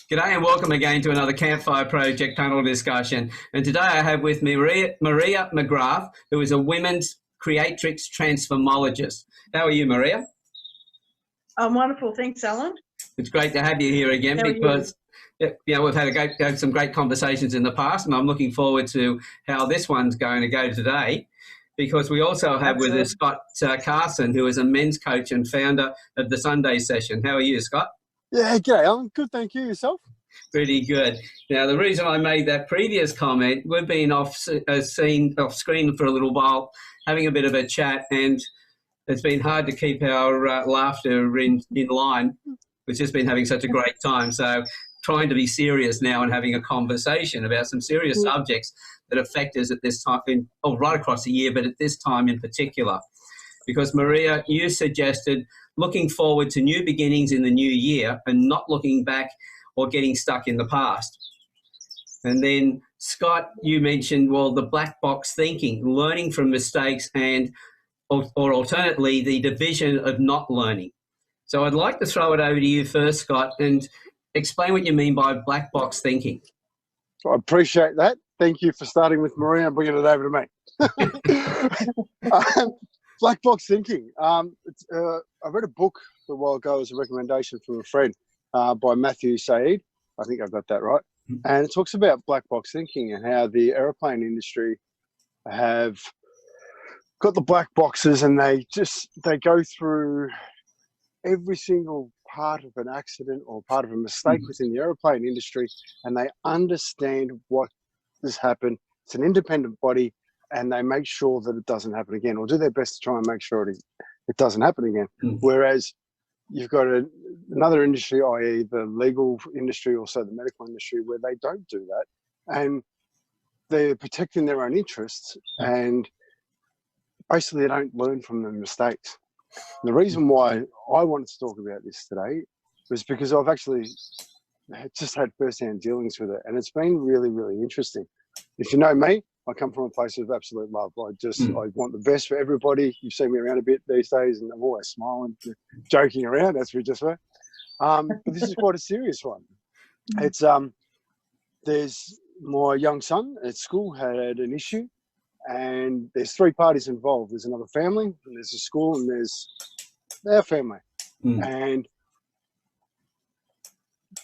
G'day and welcome again to another Campfire Project panel discussion. And today I have with me Maria McGrath, who is a women's creatrix transformologist. How are you, Maria? I'm wonderful. Thanks, Alan. It's great to have you here again because we've had some great conversations in the past, and I'm looking forward to how this one's going to go today, because we also have with us Scott Carson, who is a men's coach and founder of the Sunday Session. How are you, Scott? Yeah, g'day, Alan. Good, thank you. Yourself? Pretty good. Now, the reason I made that previous comment, we've been off screen for a little while, having a bit of a chat, and it's been hard to keep our laughter in line. We've just been having such a great time. So trying to be serious now and having a conversation about some serious subjects that affect us at this time, right across the year, but at this time in particular. Because, Maria, you suggested looking forward to new beginnings in the new year and not looking back or getting stuck in the past. And then, Scott, you mentioned, well, the black box thinking, learning from mistakes, and or alternately, the division of not learning. So I'd like to throw it over to you first, Scott, and explain what you mean by black box thinking. I appreciate that. Thank you for starting with Maria and bringing it over to me. Black box thinking. I read a book a while ago as a recommendation from a friend by Matthew Said. I think I've got that right. And it talks about black box thinking and how the aeroplane industry have got the black boxes, and they go through every single part of an accident or part of a mistake within the aeroplane industry, and they understand what has happened. It's an independent body, and they make sure that it doesn't happen again, or do their best to try and make sure it doesn't happen again. Whereas you've got another industry, i.e. the legal industry, also the medical industry, where they don't do that, and they're protecting their own interests, and basically they don't learn from the mistakes. The reason why I wanted to talk about this today was because I've actually just had first-hand dealings with it, and it's been really, really interesting. If you know me, I come from a place of absolute love. I want the best for everybody. You see me around a bit these days, and I'm always smiling, joking around, as we just were. But this is quite a serious one. It's there's my young son at school had an issue, and there's three parties involved. There's another family, and there's a school, and there's our family. And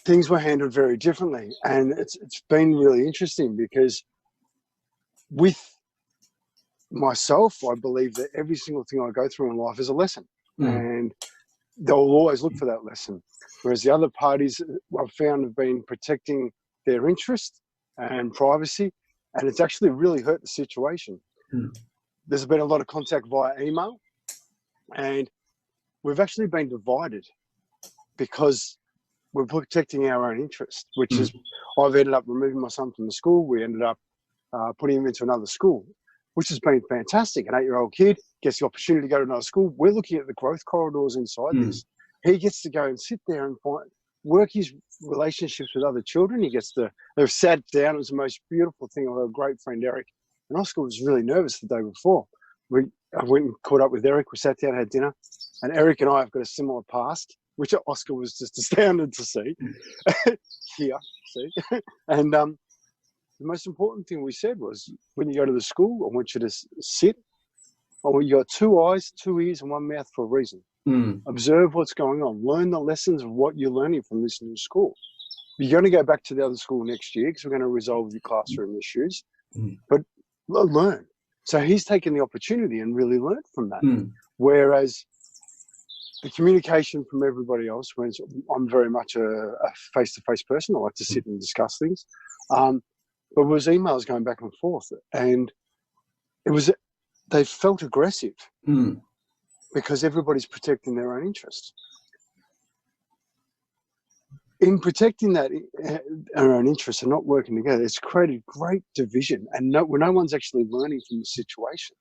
things were handled very differently. And it's been really interesting because with myself, I believe that every single thing I go through in life is a lesson. And they'll always look for that lesson. Whereas the other parties I've found have been protecting their interest and privacy, and it's actually really hurt the situation. There's been a lot of contact via email, and we've actually been divided because we're protecting our own interest, which is I've ended up removing my son from the school. We ended up putting him into another school, which has been fantastic. An 8-year-old kid gets the opportunity to go to another school. We're looking at the growth corridors inside this. He gets to go and sit there and work his relationships with other children. They've sat down. It was the most beautiful thing. I have a great friend, Eric, and Oscar was really nervous the day before. I went and caught up with Eric. We sat down, had dinner, and Eric and I have got a similar past, which Oscar was just astounded to see. And the most important thing we said was, when you go to the school, I want you to sit. You got 2 eyes, 2 ears, and 1 mouth for a reason. Observe what's going on. Learn the lessons of what you're learning from this new school. You're going to go back to the other school next year because we're going to resolve your classroom issues. But learn. So he's taken the opportunity and really learned from that. Whereas the communication from everybody else, when I'm very much a face-to-face person, I like to sit and discuss things. But it was emails going back and forth, and they felt aggressive. Because everybody's protecting their own interests. In protecting that, our own interests and not working together, it's created great division, and no one's actually learning from the situation.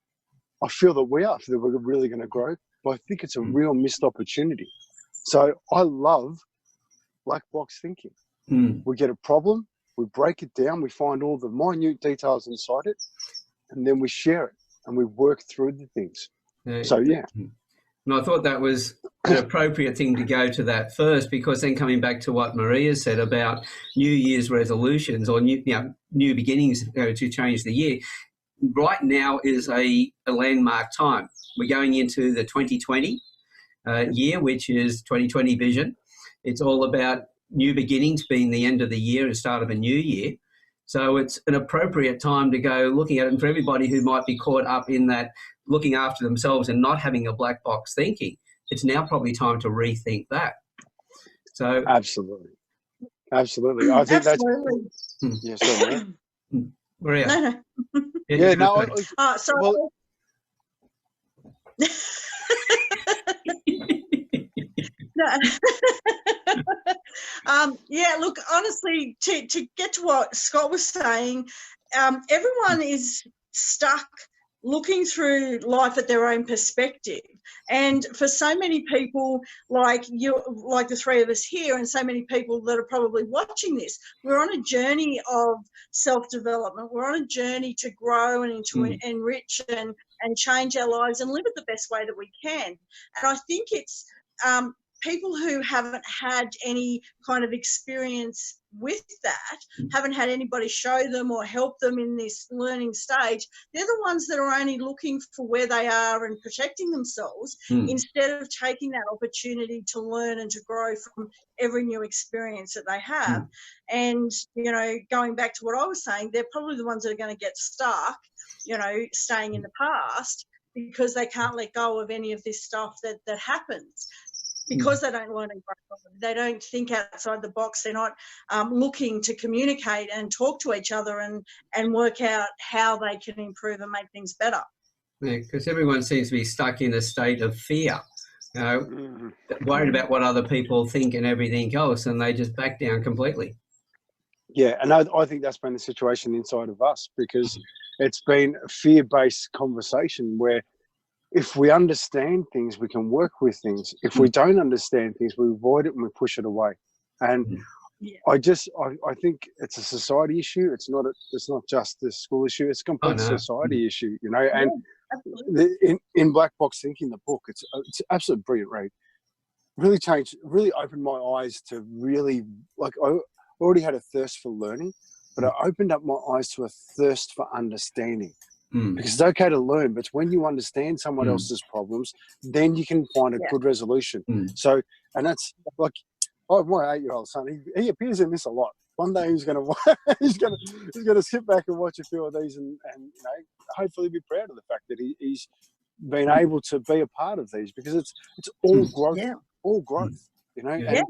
I feel that that we're really going to grow, but I think it's a real missed opportunity. So I love black box thinking. We get a problem, we break it down, we find all the minute details inside it, and then we share it and we work through the things. So yeah. And I thought that was an appropriate thing to go to that first, because then coming back to what Maria said about New Year's resolutions or new beginnings to change the year, right now is a landmark time. We're going into the 2020 year, which is 2020 vision. It's all about new beginnings being the end of the year and start of a new year. So it's an appropriate time to go looking at it. And for everybody who might be caught up in that looking after themselves and not having a black box thinking, it's now probably time to rethink that. So Absolutely. I think Absolutely. that's sorry. Maria. No. Yeah, no. Sorry. Well, No. Yeah, look, honestly, to get to what Scott was saying, everyone is stuck looking through life at their own perspective. And for so many people like you, like the three of us here, and so many people that are probably watching this, we're on a journey of self-development. We're on a journey to grow and to enrich and change our lives and live it the best way that we can. And I think it's people who haven't had any kind of experience with that, haven't had anybody show them or help them in this learning stage, they're the ones that are only looking for where they are and protecting themselves instead of taking that opportunity to learn and to grow from every new experience that they have. And, you know, going back to what I was saying, they're probably the ones that are going to get stuck, you know, staying in the past because they can't let go of any of this stuff that happens. Because they don't learn and grow, they don't think outside the box. They're not looking to communicate and talk to each other and work out how they can improve and make things better. Yeah, because everyone seems to be stuck in a state of fear, you know, worried about what other people think and everything else, and they just back down completely. Yeah, and I think that's been the situation inside of us, because it's been a fear-based conversation where if we understand things, we can work with things. If we don't understand things, we avoid it and we push it away. And I think it's a society issue. It's not just a school issue. It's a complete society issue, you know. And in Black Box Thinking, the book, it's absolutely brilliant read. Really opened my eyes to really, like, I already had a thirst for learning, but I opened up my eyes to a thirst for understanding. Because it's okay to learn, but it's when you understand someone else's problems, then you can find a good resolution. So, and that's like, my 8-year-old son, he appears in this a lot. One day he's gonna sit back and watch a few of these, and you know, hopefully be proud of the fact that he's been able to be a part of these, because it's all growth, you know. And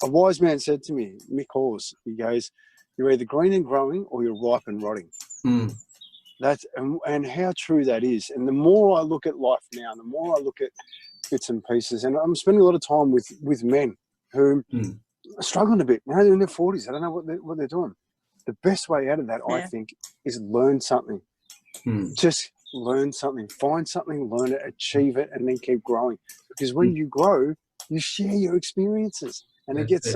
a wise man said to me, Mick Hawes, he goes, "You're either green and growing, or you're ripe and rotting." That's and how true that is. And the more I look at life now, the more I look at bits and pieces, and I'm spending a lot of time with men who are struggling a bit. Now they're in their 40s. I don't know what they're doing. The best way out of that, I think, is learn something. Just learn something. Find something, learn it, achieve it, and then keep growing. Because when you grow, you share your experiences, and it gets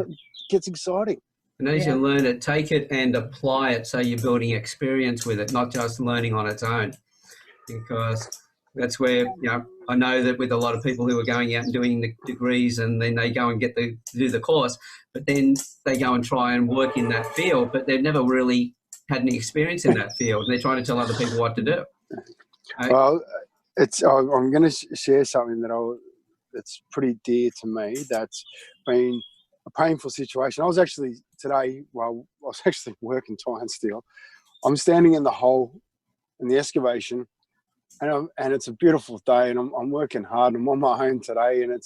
exciting. And as you learn it, take it and apply it, so you're building experience with it, not just learning on its own. Because that's where, you know, I know that with a lot of people who are going out and doing the degrees, and then they go and do the course, but then they go and try and work in that field, but they've never really had any experience in that field, and they're trying to tell other people what to do. Well, I'm going to share something that's pretty dear to me. That's been a painful situation. I was actually working tie and steel. I'm standing in the hole in the excavation, and it's a beautiful day, and I'm working hard. I'm on my home today, and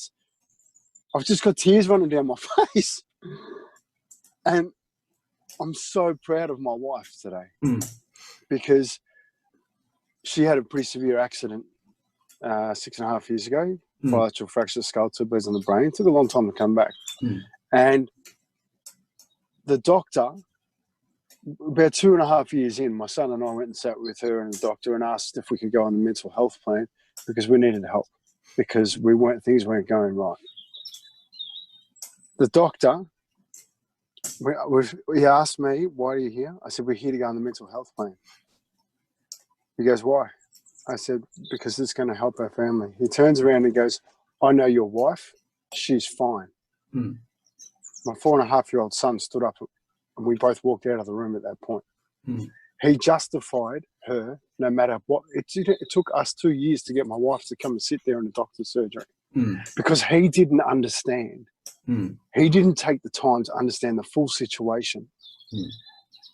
I've just got tears running down my face, and I'm so proud of my wife today because she had a pretty severe accident 6.5 years ago. Bilateral fracture of the skull, 2 bleeds on the brain. It took a long time to come back. And the doctor, about 2.5 years in, my son and I went and sat with her and the doctor and asked if we could go on the mental health plan, because we needed help, because things weren't going right. The doctor, he asked me, "Why are you here?" I said, "We're here to go on the mental health plan." He goes, "Why?" I said, "Because it's going to help our family." He turns around and goes, I know your wife. She's fine. Mm. My 4.5-year-old son stood up and we both walked out of the room at that point. Mm. He justified her no matter what. It took us 2 years to get my wife to come and sit there in a doctor's surgery because he didn't understand. Mm. He didn't take the time to understand the full situation. Mm.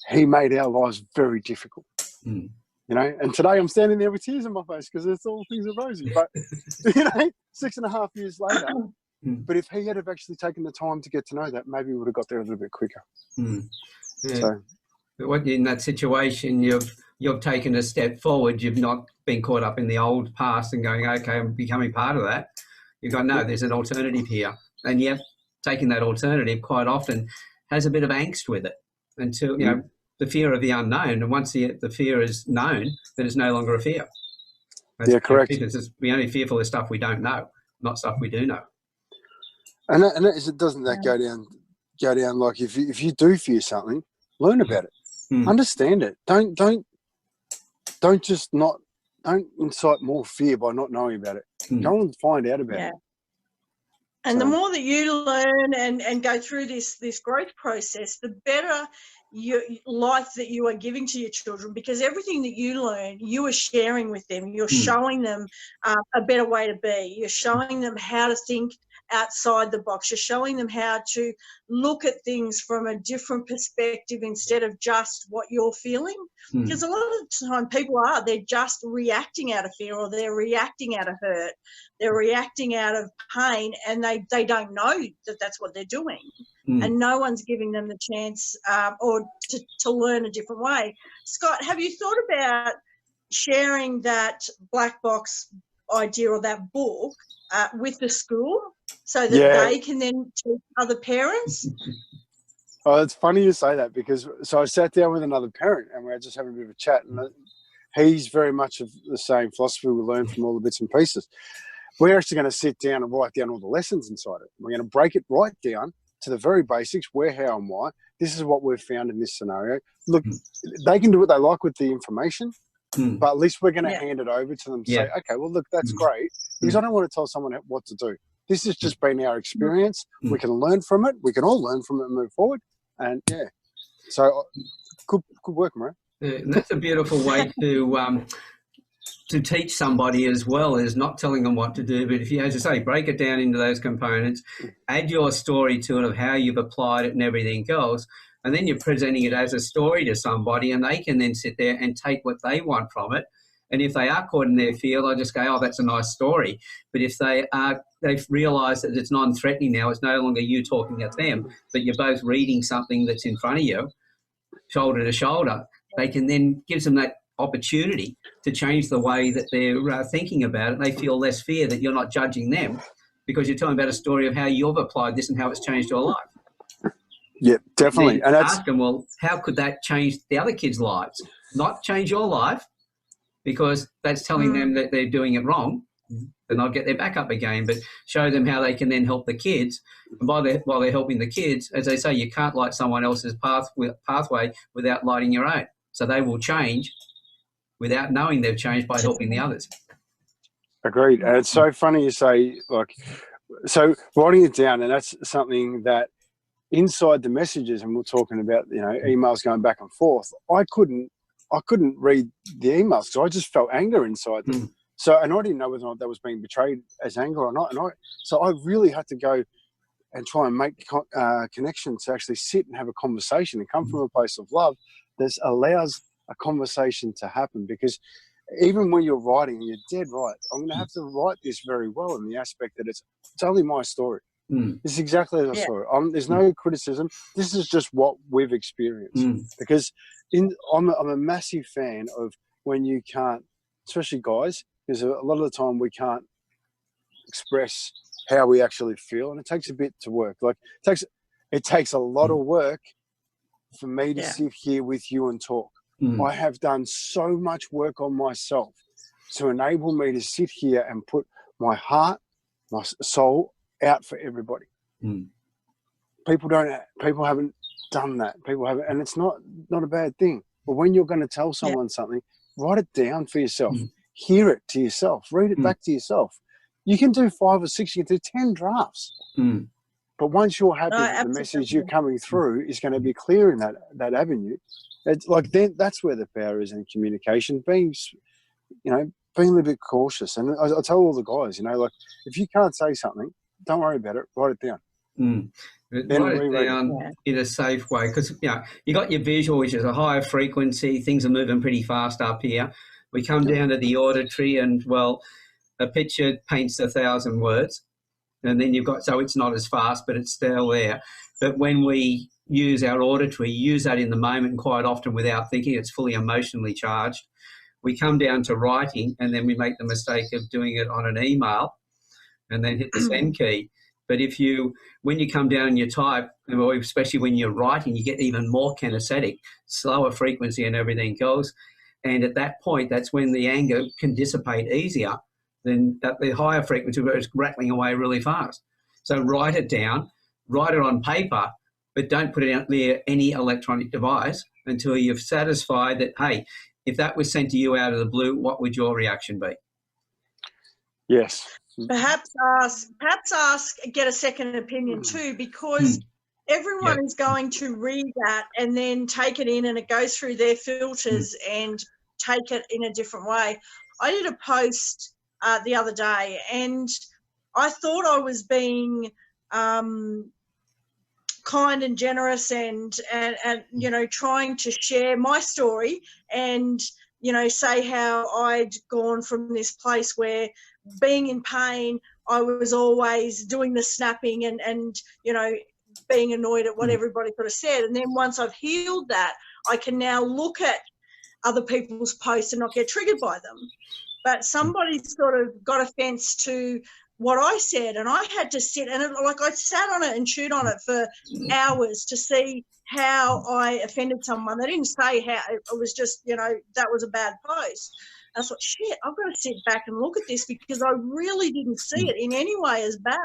He made our lives very difficult. Mm. You know, and today I'm standing there with tears in my face because it's all things are rosy. But, 6.5 years later, but if he had have actually taken the time to get to know that, maybe we would have got there a little bit quicker. Mm. Yeah. So, but what in that situation, you've taken a step forward. You've not been caught up in the old past and going, okay, I'm becoming part of that. You've gone, no, there's an alternative here. And yet taking that alternative quite often has a bit of angst with it until, the fear of the unknown. And once the fear is known, then it's no longer a fear. That's correct. We're only fearful of stuff we don't know, not stuff we do know. And doesn't that go down like if you do fear something, learn about it, understand it. Don't incite more fear by not knowing about it. Go and find out about it. And the more that you learn and go through this growth process, the better life that you are giving to your children, because everything that you learn, you are sharing with them. You're showing them a better way to be. You're showing them how to think outside the box. You're showing them how to look at things from a different perspective instead of just what you're feeling. Because a lot of the time they're just reacting out of fear, or they're reacting out of hurt. They're reacting out of pain, and they don't know that that's what they're doing. And no one's giving them the chance or to learn a different way. Scott, have you thought about sharing that black box idea or that book with the school so that they can then teach other parents? Oh, it's funny you say that, because I sat down with another parent and we were just having a bit of a chat, and he's very much of the same philosophy we learn from all the bits and pieces. We're actually going to sit down and write down all the lessons inside it. We're going to break it right down to the very basics: where, how, and why. This is what we've found in this scenario. Look, they can do what they like with the information, but at least we're going to hand it over to them to say, okay, well, look, that's great, because I don't want to tell someone what to do. This has just been our experience. We can learn from it. We can all learn from it and move forward. And so good work, Maria. And that's a beautiful way to teach somebody as well, is not telling them what to do, but if you, as I say, break it down into those components, add your story to it of how you've applied it and everything else, and then you're presenting it as a story to somebody, and they can then sit there and take what they want from it. And if they are caught in their field, I just go, oh, that's a nice story. But if they've realised that it's non-threatening now, it's no longer you talking at them, but you're both reading something that's in front of you, shoulder to shoulder, they can then gives them that opportunity to change the way that they're thinking about it. They feel less fear that you're not judging them, because you're telling about a story of how you've applied this and how it's changed your life. Yeah, definitely. And ask them, well, how could that change the other kids' lives? Not change your life, because that's telling them that they're doing it wrong, then they'll get their back up again, but show them how they can then help the kids. And while they're helping the kids, as they say, you can't light someone else's pathway without lighting your own. So they will change without knowing they've changed by helping the others. Agreed. And it's so funny you say, like, so writing it down, and that's something that inside the messages, and we're talking about, emails going back and forth, I couldn't read the emails, so I just felt anger inside them. So, and I didn't know whether or not that was being betrayed as anger or not. So I really had to go and try and make connections to actually sit and have a conversation and come from a place of love that allows a conversation to happen. Because even when you're writing, and you're dead right, I'm going to have to write this very well in the aspect that it's only my story. This is exactly as I saw it. There's no criticism. This is just what we've experienced. Because I'm a massive fan of when you can't, especially guys, because a lot of the time we can't express how we actually feel, and it takes a bit to work. Like it takes a lot of work for me to sit here with you and talk. I have done so much work on myself to enable me to sit here and put my heart, my soul out for everybody. People haven't done that. People haven't, and it's not a bad thing. But when you're going to tell someone something, write it down for yourself. Hear it to yourself. Read it back to yourself. You can do 5 or 6, you can do 10 drafts. Mm. But once you're happy No, that the message absolutely. you're coming through is going to be clear in that avenue, it's like then that's where the power is in communication. Being a little bit cautious. And I tell all the guys, like if you can't say something, don't worry about it. Write it down. Mm. Then Write it down in a safe way, because you got your visual, which is a higher frequency. Things are moving pretty fast up here. We come down to the auditory, and a picture paints 1,000 words. And then you've got, so it's not as fast, but it's still there. But when we use our auditory, use that in the moment, quite often without thinking, it's fully emotionally charged. We come down to writing, and then we make the mistake of doing it on an email and then hit the send key. But when you come down and you type, or especially when you're writing, you get even more kinesthetic, slower frequency and everything goes. And at that point, that's when the anger can dissipate easier than at the higher frequency where it's rattling away really fast. So write it down, write it on paper, but don't put it out near any electronic device until you're satisfied that, hey, if that was sent to you out of the blue, what would your reaction be? Yes. Perhaps ask, get a second opinion too, because everyone is going to read that and then take it in, and it goes through their filters and take it in a different way. I did a post the other day, and I thought I was being kind and generous and trying to share my story and say how I'd gone from this place where, being in pain, I was always doing the snapping and being annoyed at what everybody could have said. And then once I've healed that, I can now look at other people's posts and not get triggered by them. But somebody sort of got offense to what I said, and I had to sit and I sat on it and chewed on it for hours to see how I offended someone. They didn't say how. It was just, that was a bad post. And I thought, shit, I've got to sit back and look at this because I really didn't see it in any way as bad,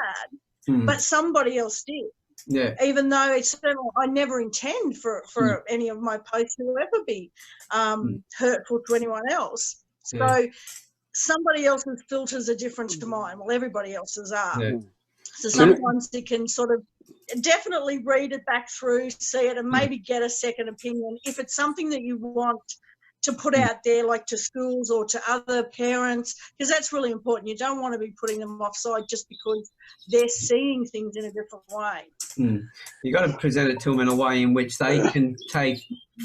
but somebody else did. Yeah. Even though I never intend for any of my posts to ever be hurtful to anyone else. So somebody else's filters are different to mine. Well, everybody else's are. Yeah. So sometimes you can sort of definitely read it back through, see it, and maybe get a second opinion. If it's something that you want to put out there, like to schools or to other parents, because that's really important. You don't want to be putting them offside just because they're seeing things in a different way. You've got to present it to them in a way in which they can take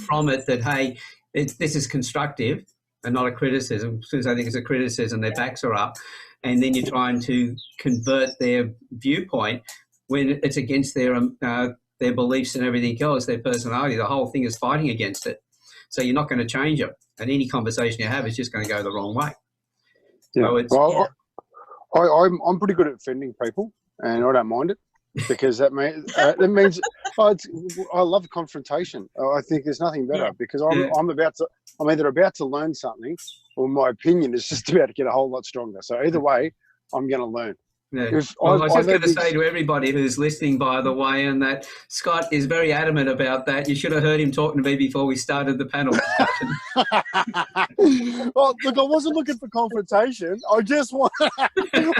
from it that, hey, this is constructive and not a criticism. As soon as I think it's a criticism, their backs are up. And then you're trying to convert their viewpoint when it's against their beliefs and everything else, their personality. The whole thing is fighting against it. So you're not going to change it. And any conversation you have is just going to go the wrong way. Yeah. So I'm pretty good at offending people, and I don't mind it because that means I love confrontation. I think there's nothing better because I'm either about to learn something, or my opinion is just about to get a whole lot stronger. So either way, I'm going to learn. Yeah. I was just going to say to everybody who's listening, by the way, and that Scott is very adamant about that. You should have heard him talking to me before we started the panel discussion. Well, look, I wasn't looking for confrontation. I just wanted an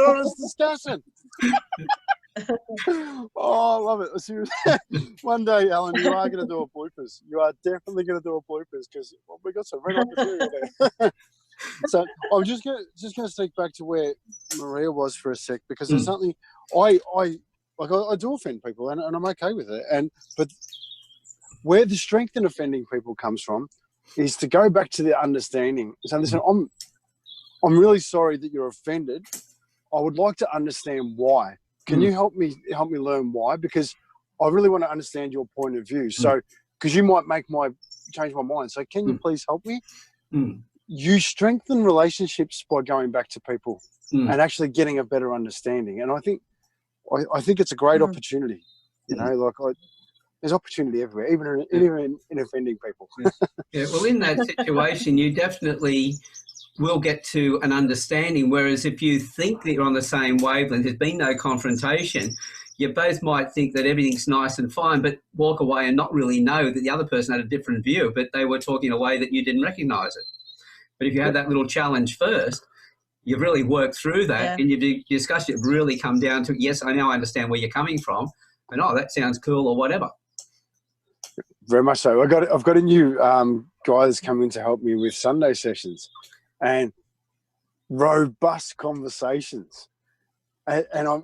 honest discussion. Oh, I love it. Seriously. One day, Alan, you are going to do a bloopers. You are definitely going to do a bloopers because we got some red material there. So I'm just going to stick back to where Maria was for a sec, because there's something I do offend people, and I'm okay with it. But where the strength in offending people comes from is to go back to the understanding. So listen, I'm really sorry that you're offended. I would like to understand why. Can you help me learn why? Because I really want to understand your point of view. So because you might change my mind. So can you please help me? You strengthen relationships by going back to people and actually getting a better understanding. And I think it's a great opportunity. There's opportunity everywhere, even in offending people. Well, in that situation, you definitely will get to an understanding. Whereas if you think that you're on the same wavelength, there's been no confrontation, you both might think that everything's nice and fine, but walk away and not really know that the other person had a different view, but they were talking in a way that you didn't recognise it. But if you had that little challenge first, you've really worked through that, Yeah. and you discussed it, really come down to, yes, I now understand where you're coming from, and that sounds cool or whatever. Very much so. I've got a new guy that's come in to help me with Sunday sessions, and robust conversations. And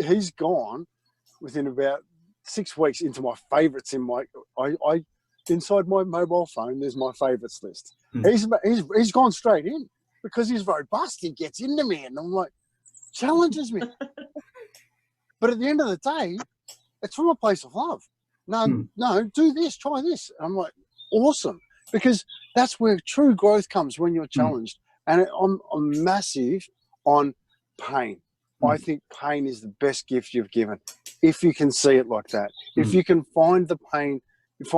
he's gone within about 6 weeks into my favourites in my inside my mobile phone. There's my favourites list. He's gone straight in because he's robust. He gets into me, and I'm like, challenges me. But at the end of the day, it's from a place of love. No, do this, try this. And I'm like, awesome, because that's where true growth comes, when you're challenged. And I'm massive on pain. I think pain is the best gift you've given, if you can see it like that. If you can find the pain, if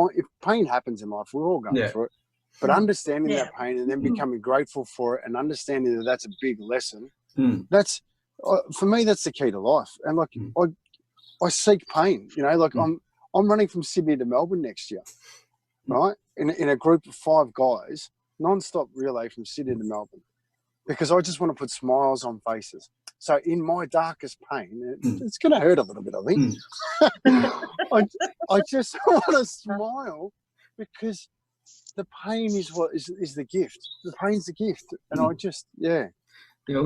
pain happens in life, we're all going through it. But understanding that pain and then becoming grateful for it, and understanding that that's a big lesson, that's, for me, that's the key to life. And like, I seek pain, like I'm running from Sydney to Melbourne next year, right? In a group of 5 guys, non-stop relay from Sydney to Melbourne, because I just want to put smiles on faces. So in my darkest pain, it's going to hurt a little bit, I think. I just want to smile, because the pain is what is the gift. The pain's the gift. And I just, Well,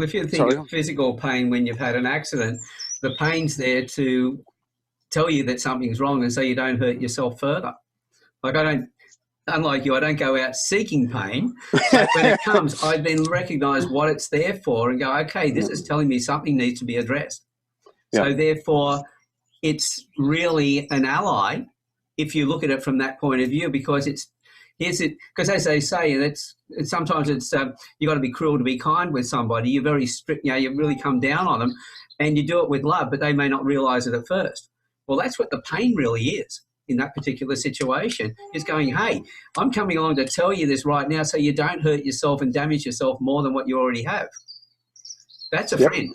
if you think of physical pain when you've had an accident, the pain's there to tell you that something's wrong, and so you don't hurt yourself further. Like, unlike you, I don't go out seeking pain, but when it comes, I then recognise what it's there for and go, okay, this is telling me something needs to be addressed. So therefore, it's really an ally if you look at it from that point of view, because because as they say, sometimes you got to be cruel to be kind with somebody. You're very strict, you really come down on them, and you do it with love, but they may not realise it at first. Well, that's what the pain really is in that particular situation, is going, hey, I'm coming along to tell you this right now so you don't hurt yourself and damage yourself more than what you already have. That's a friend.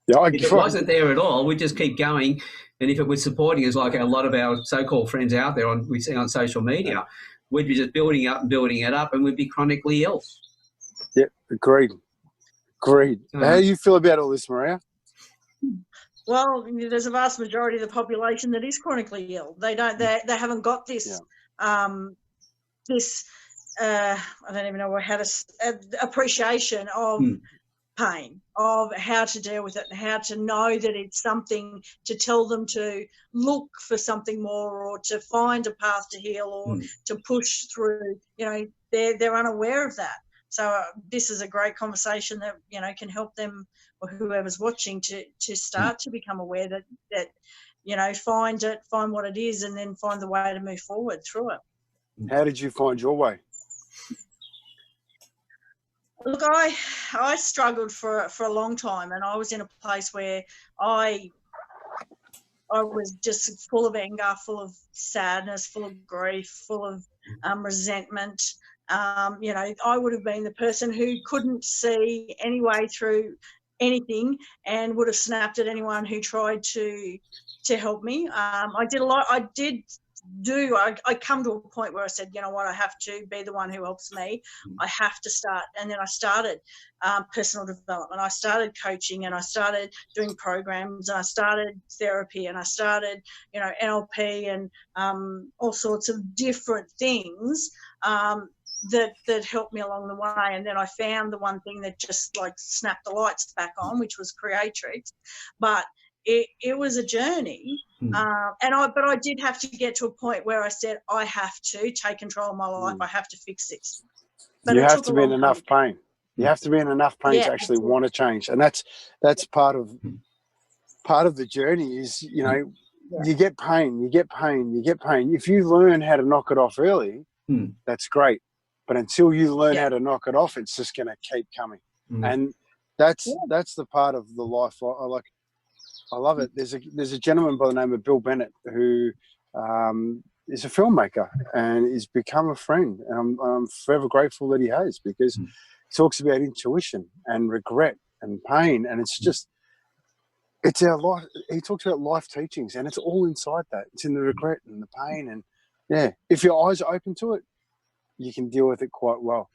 Yeah, if it wasn't there at all, we'd just keep going. And if it was supporting us, like a lot of our so-called friends out there we see on social media, we'd be just building up and building it up, and we'd be chronically ill. Yeah, agreed. How do you feel about all this, Maria? Well, there's a vast majority of the population that is chronically ill. They haven't got this, I don't even know how to, appreciation of pain, of how to deal with it, and how to know that it's something to tell them to look for something more, or to find a path to heal, or to push through. They're unaware of that. So this is a great conversation that, can help them, or whoever's watching, to start to become aware that find what it is, and then find the way to move forward through it. How did you find your way? Look, I struggled for a long time, and I was in a place where I was just full of anger, full of sadness, full of grief, full of resentment. I would have been the person who couldn't see any way through anything, and would have snapped at anyone who tried to help me. I did a lot. I come to a point where I said, you know what, I have to be the one who helps me. I have to start. And then I started personal development. I started coaching, and I started doing programs, and I started therapy, and I started, NLP, and all sorts of different things that helped me along the way. And then I found the one thing that just like snapped the lights back on, which was Creatrix. But it was a journey. But I did have to get to a point where I said, I have to take control of my life. I have to fix this. But you have to be in enough pain. You have to be in enough pain to actually want to change. And that's part of the journey is, you get pain. If you learn how to knock it off early, that's great. But until you learn how to knock it off, it's just going to keep coming. And that's the part of the life I love it. There's a gentleman by the name of Bill Bennett who is a filmmaker and he's become a friend. And I'm forever grateful that he has, because he talks about intuition and regret and pain. And it's our life. He talks about life teachings, and it's all inside that. It's in the regret and the pain. And if your eyes are open to it, you can deal with it quite well.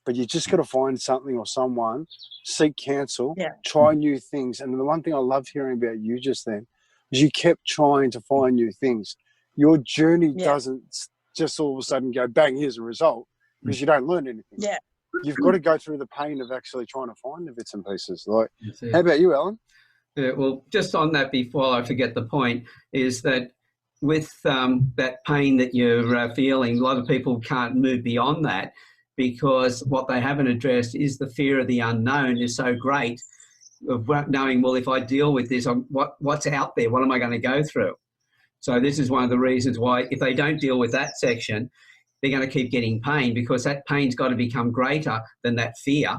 but you just got to find something or someone, seek counsel, Yeah. try new things. And the one thing I love hearing about you just then is you kept trying to find new things. Your journey doesn't just all of a sudden go, bang, here's a result, because you don't learn anything. Yeah. You've got to go through the pain of actually trying to find the bits and pieces. Like, how about you, Alan? Yeah, well, just on that, before I forget the point, is that with that pain that you're feeling, a lot of people can't move beyond that, because what they haven't addressed is the fear of the unknown is so great, of knowing, well, if I deal with this, what's out there? What am I going to go through? So this is one of the reasons why, if they don't deal with that section, they're going to keep getting pain, because that pain's got to become greater than that fear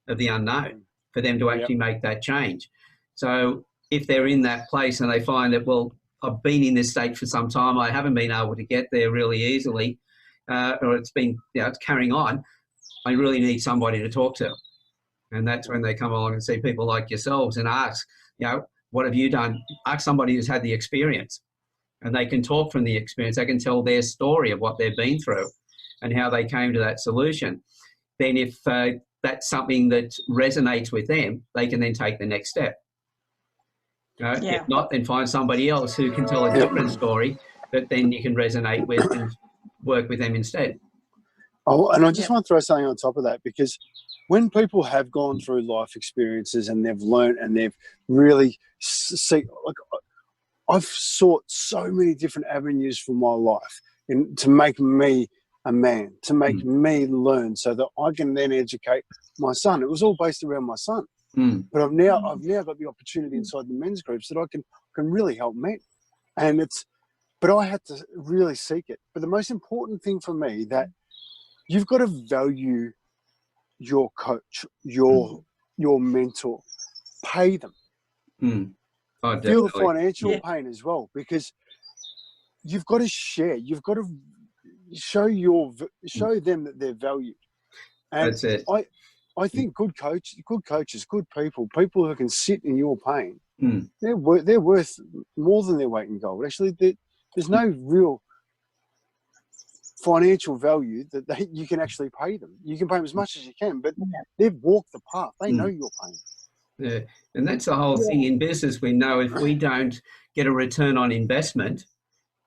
of the unknown for them to actually make that change. So if they're in that place and they find that, well, I've been in this state for some time, I haven't been able to get there really easily, or it's been, it's carrying on, I really need somebody to talk to. And that's when they come along and see people like yourselves and ask, what have you done? Ask somebody who's had the experience, and they can talk from the experience. They can tell their story of what they've been through and how they came to that solution. Then if that's something that resonates with them, they can then take the next step. If not, then find somebody else who can tell a different story that then you can resonate with and work with them instead. Oh, and I just want to throw something on top of that, because when people have gone through life experiences and they've learned and they've really I've sought so many different avenues for my life to make me a man, to make me learn, so that I can then educate my son. It was all based around my son. But I've now got the opportunity inside the men's groups that I can really help men. And but I had to really seek it. But the most important thing for me, that you've got to value your coach, your mentor, pay them. Oh, feel the financial pain as well, because you've got to share. You've got to show them that they're valued. And that's it. I think good coaches, good people who can sit in your pain, they're worth more than their weight in gold. Actually, there's no real financial value that you can actually pay them. You can pay them as much as you can, but they've walked the path. They know your pain. Yeah, and that's the whole thing in business. We know if we don't get a return on investment,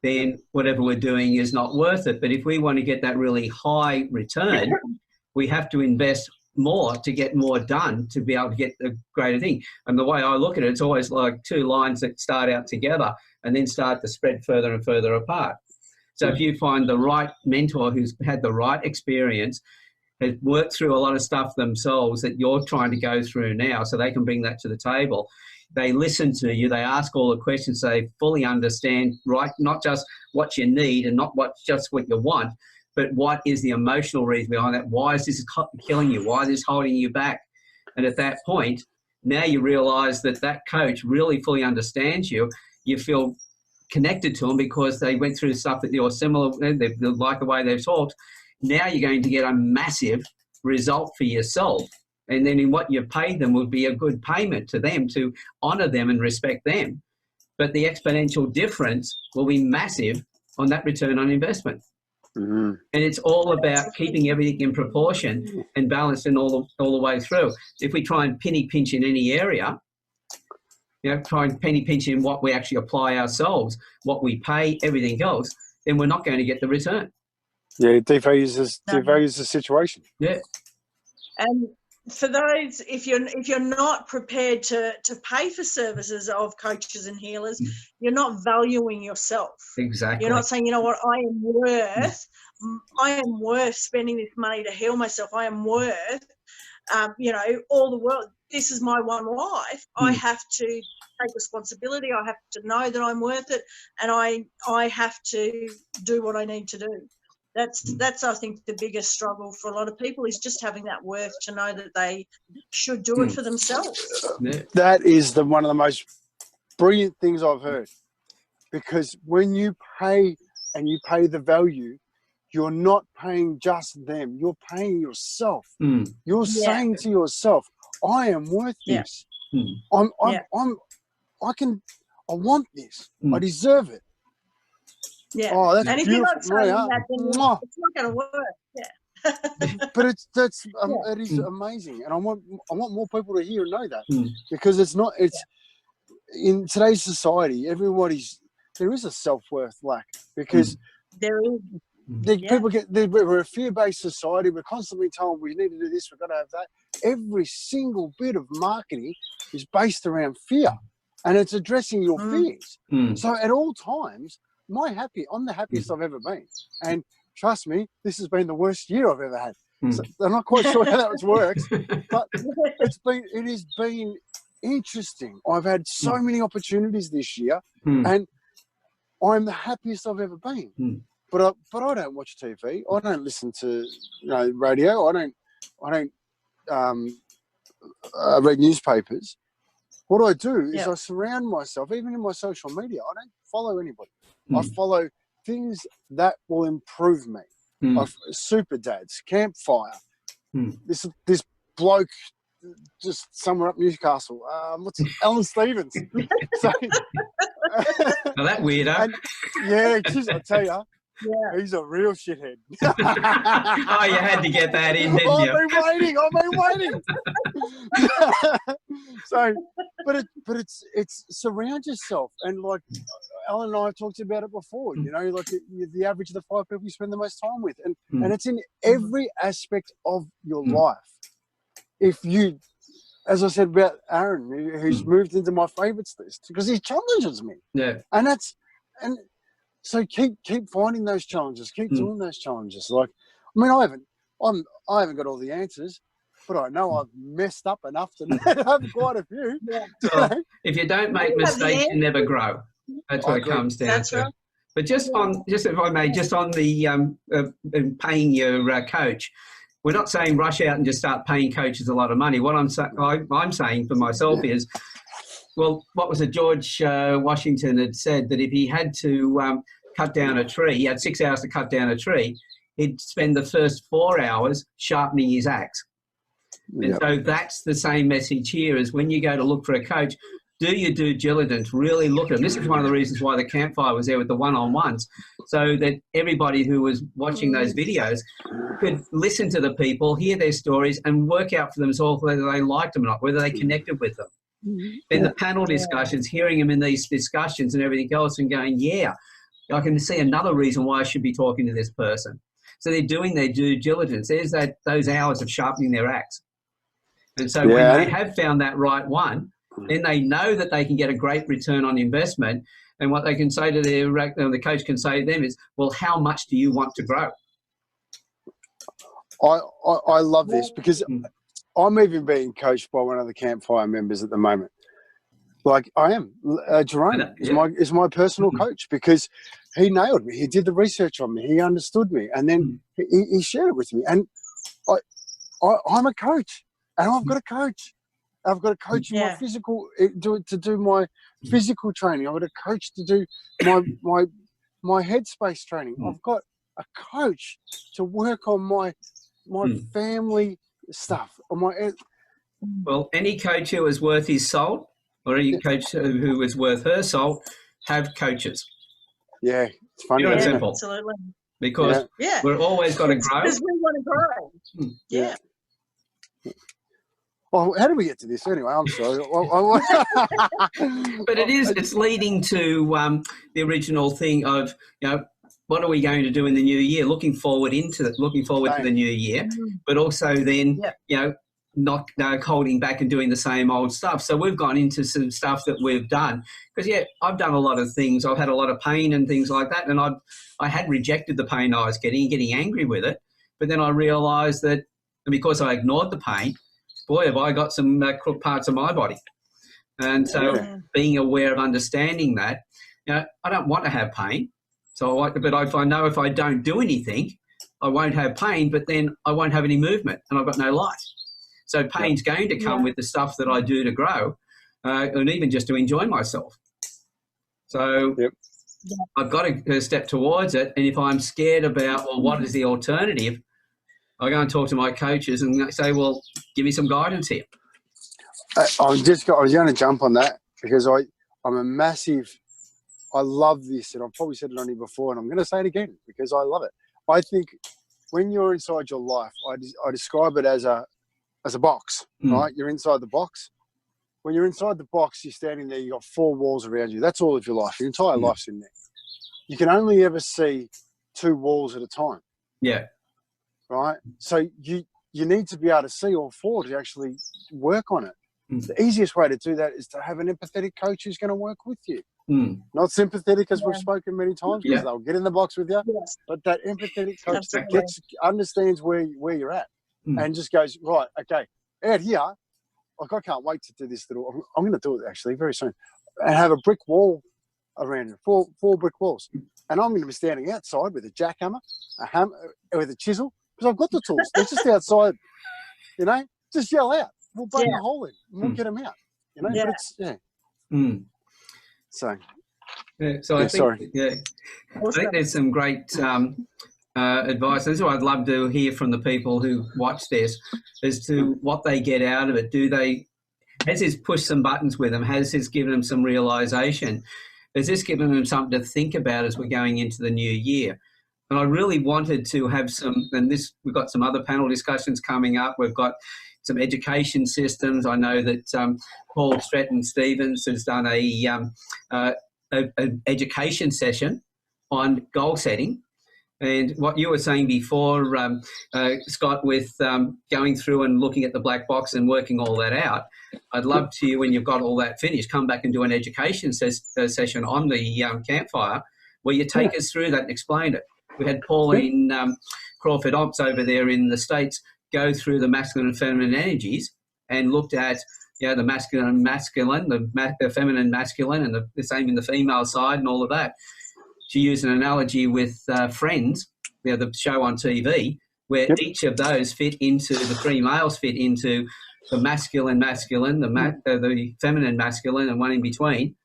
then whatever we're doing is not worth it. But if we want to get that really high return, we have to invest more to get more done, to be able to get the greater thing. And the way I look at it, it's always like two lines that start out together and then start to spread further and further apart. So if you find the right mentor who's had the right experience, has worked through a lot of stuff themselves that you're trying to go through now, so they can bring that to the table. They listen to you, they ask all the questions, so they fully understand, right, not just what you need and not just what you want, but what is the emotional reason behind that? Why is this killing you? Why is this holding you back? And at that point, now you realise that coach really fully understands you. You feel connected to them because they went through stuff that you're similar, they like the way they've talked. Now you're going to get a massive result for yourself. And then in what you paid them will be a good payment to them to honour them and respect them. But the exponential difference will be massive on that return on investment. And it's all about keeping everything in proportion and balancing all the way through. If we try and penny pinch in any area, try and penny pinch in what we actually apply ourselves, what we pay, everything else, then we're not going to get the return. Yeah, it devalues the situation. Yeah. And for those, if you're not prepared to pay for services of coaches and healers, you're not valuing yourself. Exactly. You're not saying, you know what, I am worth spending this money to heal myself. I am worth, all the world. This is my one life. I have to take responsibility. I have to know that I'm worth it, and I have to do what I need to do. That's I think the biggest struggle for a lot of people, is just having that worth to know that they should do it for themselves. That is one of the most brilliant things I've heard, because when you pay and you pay the value, you're not paying just them, you're paying yourself. You're saying to yourself, I am worth this. I want this. I deserve it. Yeah. Oh, that's and if beautiful. you're not saying that, then it's not going to work. Yeah. But it is amazing, and I want more people to hear and know that, because it's in today's society, there is a self-worth lack, because there is. We're a fear-based society. We're constantly told we need to do this, we've got to have that. Every single bit of marketing is based around fear, and it's addressing your fears. So at all times, I'm the happiest I've ever been, and trust me, this has been the worst year I've ever had. So I'm not quite sure how that works, but it has been interesting. I've had so many opportunities this year, and I'm the happiest I've ever been. But I don't watch TV. I don't listen to radio. I don't read newspapers. What I do is I surround myself, even in my social media. I don't follow anybody. I follow things that will improve me. Super Dads, Campfire. This bloke just somewhere up Newcastle. Alan Stevens. So, now that weirdo. Geez, I tell you. Yeah. He's a real shithead. Oh, you had to get that in, didn't you? I've been waiting. So, but it's surround yourself, and like Alan and I have talked about it before. Like the average of the 5 people you spend the most time with, and it's in every aspect of your life. If you, as I said about Aaron, who's moved into my favourites list because he challenges me. Yeah, and. So keep finding those challenges. Keep doing those challenges. Like, I mean, I haven't got all the answers, but I know I've messed up enough to have quite a few. Well, if you don't make mistakes, you never grow. That's what it comes down to. Right. But just if I may, just on the paying your coach, we're not saying rush out and just start paying coaches a lot of money. What I'm saying for myself is, well, what was it? George Washington had said that if he had to cut down a tree, he had 6 hours to cut down a tree, he'd spend the first 4 hours sharpening his axe. And so that's the same message here, is when you go to look for a coach, do your due diligence, really look at them. This is one of the reasons why the Campfire was there with the one-on-ones, so that everybody who was watching those videos could listen to the people, hear their stories, and work out for themselves whether they liked them or not, whether they connected with them. Then the panel discussions, hearing them in these discussions and everything else, and going, I can see another reason why I should be talking to this person. So they're doing their due diligence. There's those hours of sharpening their axe. And so when they have found that right one, then they know that they can get a great return on investment. And what they can say to the coach can say to them is, well, how much do you want to grow? I love this, because I'm even being coached by one of the Campfire members at the moment. Like I am. Jerome is my personal coach, because he nailed me. He did the research on me. He understood me. And then he shared it with me. And I'm a coach, and I've got a coach. I've got a coach in my physical, to do my physical training. I've got a coach to do my headspace training. I've got a coach to work on my family stuff. Well, any coach who is worth his salt, or any coach who is worth her salt, have coaches. Yeah, it's funny. Pure and simple. Absolutely. Because we're always got to grow. Because we want to grow. Yeah. Well, how did we get to this anyway? I'm sorry. But it's leading to the original thing of, what are we going to do in the new year? Looking forward to the new year, but also then, not holding back and doing the same old stuff. So we've gone into some stuff that we've done, because I've done a lot of things. I've had a lot of pain and things like that, and I had rejected the pain I was getting angry with it. But then I realised that because I ignored the pain, boy, have I got some crook parts of my body. And so being aware of understanding that, I don't want to have pain. But if I know if I don't do anything, I won't have pain, but then I won't have any movement, and I've got no life. So pain's going to come with the stuff that I do to grow, and even just to enjoy myself. So I've got to step towards it. And if I'm scared about, well, what is the alternative, I go and talk to my coaches and say, well, give me some guidance here. I was going to jump on that, because I love this, and I've probably said it on here before, and I'm going to say it again because I love it. I think when you're inside your life, I describe it as a box, right? You're inside the box. When you're inside the box, you're standing there, you've got 4 walls around you. That's all of your life. Your entire life's in there. You can only ever see 2 walls at a time. Yeah. Right? So you need to be able to see all 4 to actually work on it. The easiest way to do that is to have an empathetic coach who's going to work with you. Not sympathetic, as we've spoken many times, because they'll get in the box with you, but that empathetic coach that understands where you're at and just goes, right, okay, out here, like, I can't wait to do this little, I'm going to do it actually very soon, and have a brick wall around it, 4 brick walls. And I'm going to be standing outside with a jackhammer, a hammer, with a chisel, because I've got the tools. They're just outside, you know, just yell out. We'll bang a hole in and we'll get them out, you know, but it's, So, I think there's some great advice. This is what I'd love to hear from the people who watch this, as to what they get out of it. Has this pushed some buttons with them? Has this given them some realisation? Has this given them something to think about as we're going into the new year? And I really wanted to have we've got some other panel discussions coming up. We've got some education systems. I know that Paul Stratton-Stevens has done an education session on goal setting. And what you were saying before, Scott, with going through and looking at the black box and working all that out, I'd love to, when you've got all that finished, come back and do an education session on the Campfire, where you take us through that and explain it. We had Pauline Crawford Ops over there in the States go through the masculine and feminine energies and looked at the masculine and masculine, the feminine masculine, and the same in the female side and all of that. She used an analogy with Friends, the show on TV, where each of those fit into, the 3 males fit into the masculine, the feminine masculine, and one in between,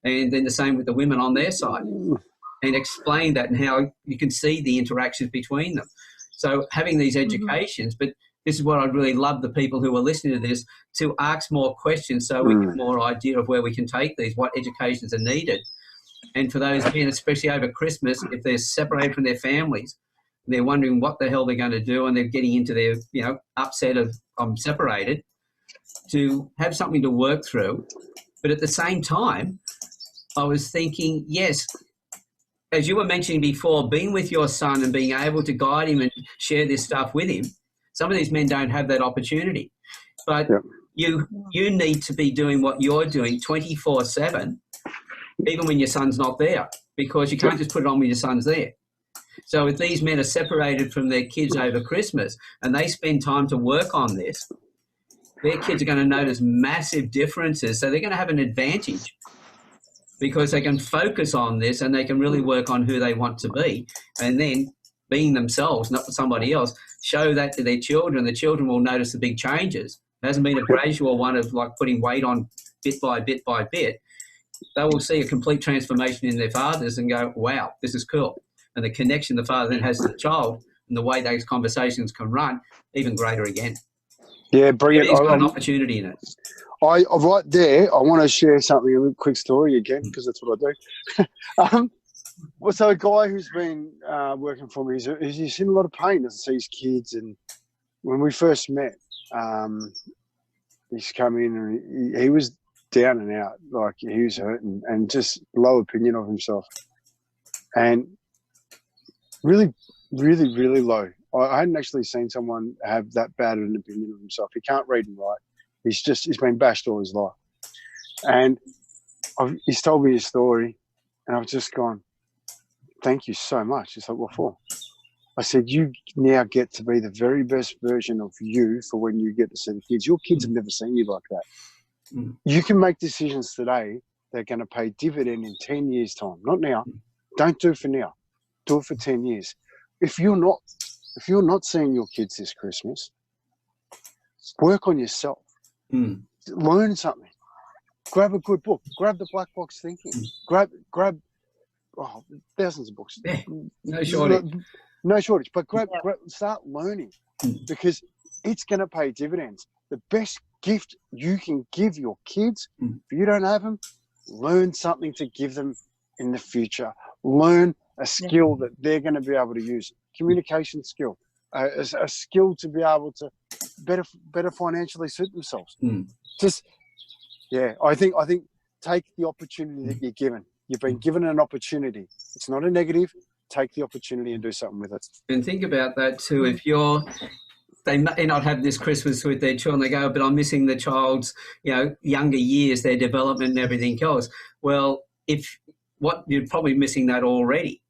and then the same with the women on their side, and explain that and how you can see the interactions between them. So having these educations, but this is what I'd really love the people who are listening to this to ask more questions, so we get more idea of where we can take these, what educations are needed. And for those men, especially over Christmas, if they're separated from their families, they're wondering what the hell they're going to do, and they're getting into their, upset of, I'm separated, to have something to work through. But at the same time, I was thinking, yes, as you were mentioning before, being with your son and being able to guide him and share this stuff with him, some of these men don't have that opportunity. But you need to be doing what you're doing 24/7, even when your son's not there, because you can't just put it on when your son's there. So if these men are separated from their kids over Christmas and they spend time to work on this, their kids are going to notice massive differences. So they're going to have an advantage because they can focus on this and they can really work on who they want to be, and then being themselves, not somebody else, show that to their children. The children will notice the big changes. It hasn't been a gradual one of like putting weight on bit by bit by bit. They will see a complete transformation in their fathers and go, wow, this is cool. And the connection the father then has to the child and the way those conversations can run, even greater again. Yeah, brilliant. He's got an opportunity in it. Right there, I want to share something, a little quick story again, because that's what I do. So a guy who's been working for me, he's in a lot of pain, doesn't see his kids. And when we first met, he's come in and he was down and out, like he was hurting and just low opinion of himself. And really, really, really low. I hadn't actually seen someone have that bad an opinion of himself. He can't read and write. He's been bashed all his life. And he's told me his story, and I've just gone, thank you so much. He's like, what for? I said, you now get to be the very best version of you for when you get to see the kids. Your kids have never seen you like that. You can make decisions today that are going to pay dividend in 10 years' time. Not now. Don't do it for now. Do it for 10 years. If you're not seeing your kids this Christmas, work on yourself. Learn something. Grab a good book. Grab the black box thinking. Grab thousands of books. Yeah, no shortage. No shortage. But start learning, because it's going to pay dividends. The best gift you can give your kids, if you don't have them, learn something to give them in the future. Learn a skill that they're going to be able to use. Communication skill. a skill to be able to better financially suit themselves. Just, yeah, I think take the opportunity that you're given. You've been given an opportunity. It's not a negative. Take the opportunity and do something with it. And think about that too. If they may not have this Christmas with their children, they go, but I'm missing the child's, younger years, their development and everything else. Well, you're probably missing that already.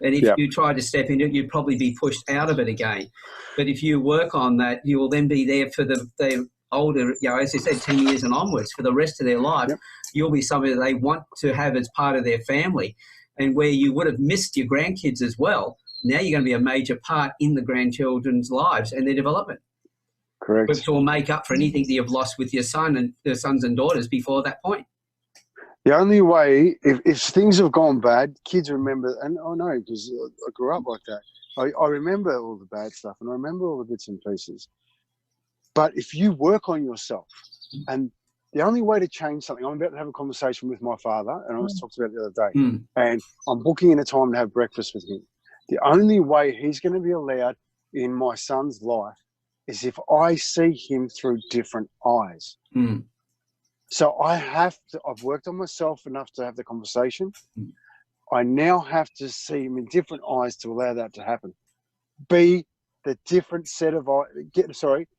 And if you try to step into it, you'd probably be pushed out of it again. But if you work on that, you will then be there for the older, as you said, 10 years and onwards, for the rest of their life. You'll be somebody that they want to have as part of their family. And where you would have missed your grandkids as well, now you're going to be a major part in the grandchildren's lives and their development. Correct. Which will make up for anything that you've lost with your son and their sons and daughters before that point. The only way, if things have gone bad, kids remember, and I know because I grew up like that. I remember all the bad stuff and I remember all the bits and pieces. But if you work on yourself, and the only way to change something, I'm about to have a conversation with my father, and I was talking about it the other day, and I'm booking in a time to have breakfast with him. The only way he's going to be allowed in my son's life is if I see him through different eyes. So I've worked on myself enough to have the conversation. I now have to see him in different eyes to allow that to happen. Be the different set of eyes,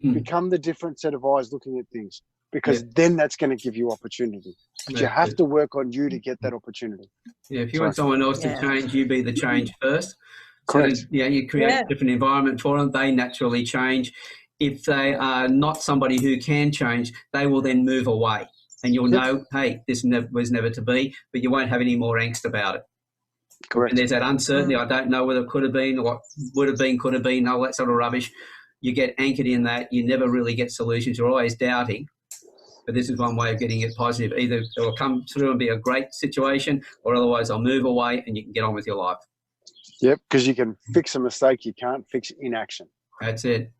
become the different set of eyes looking at things, because then that's going to give you opportunity. But you have to work on you to get that opportunity. Yeah, if you want someone else to change, you be the change first. Correct. So, you create a different environment for them. They naturally change. If they are not somebody who can change, they will then move away. And you'll know, hey, this was never to be, but you won't have any more angst about it. Correct. And there's that uncertainty. I don't know whether it could have been, or what would have been, could have been, all that sort of rubbish. You get anchored in that. You never really get solutions. You're always doubting. But this is one way of getting it positive. Either it will come through and be a great situation, or otherwise I'll move away and you can get on with your life. Yep, because you can fix a mistake. You can't fix inaction. That's it.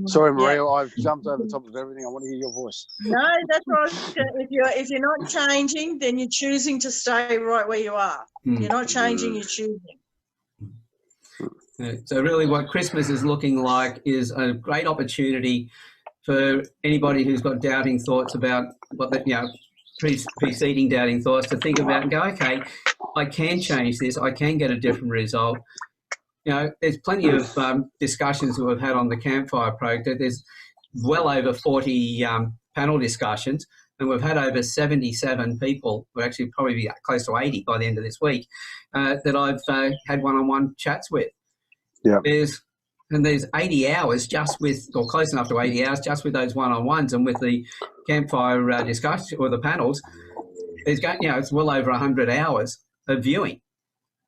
Sorry, Maria, I've jumped over the top of everything. I want to hear your voice. No, that's right. If you're not changing, then you're choosing to stay right where you are. If you're not changing, you're choosing. So really what Christmas is looking like is a great opportunity for anybody who's got doubting thoughts about what preceding doubting thoughts, to think about and go, okay, I can change this. I can get a different result. There's plenty of discussions that we've had on the Campfire Project. There's well over 40 panel discussions, and we've had over 77 people, or actually probably be close to 80 by the end of this week, that I've had one-on-one chats with. Yeah. There's 80 hours just with, or close enough to 80 hours just with those one-on-ones, and with the Campfire discussion or the panels, it's well over 100 hours of viewing.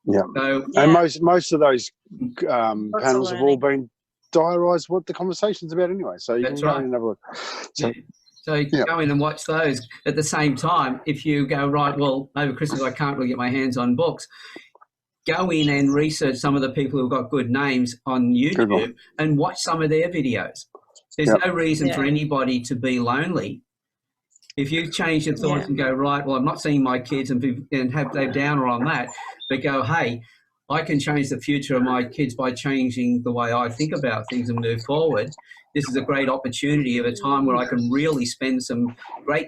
Yeah. So, and most of those panels have all been diarised what the conversation's about anyway. So you can go in and have a look. So you can go in and watch those. At the same time, if you go, right, well, over Christmas I can't really get my hands on books, go in and research some of the people who've got good names on YouTube and watch some of their videos. There's no reason for anybody to be lonely. If you change your thoughts and go, right, well, I'm not seeing my kids and have their downer on that, but go, hey, I can change the future of my kids by changing the way I think about things and move forward. This is a great opportunity of a time where I can really spend some great,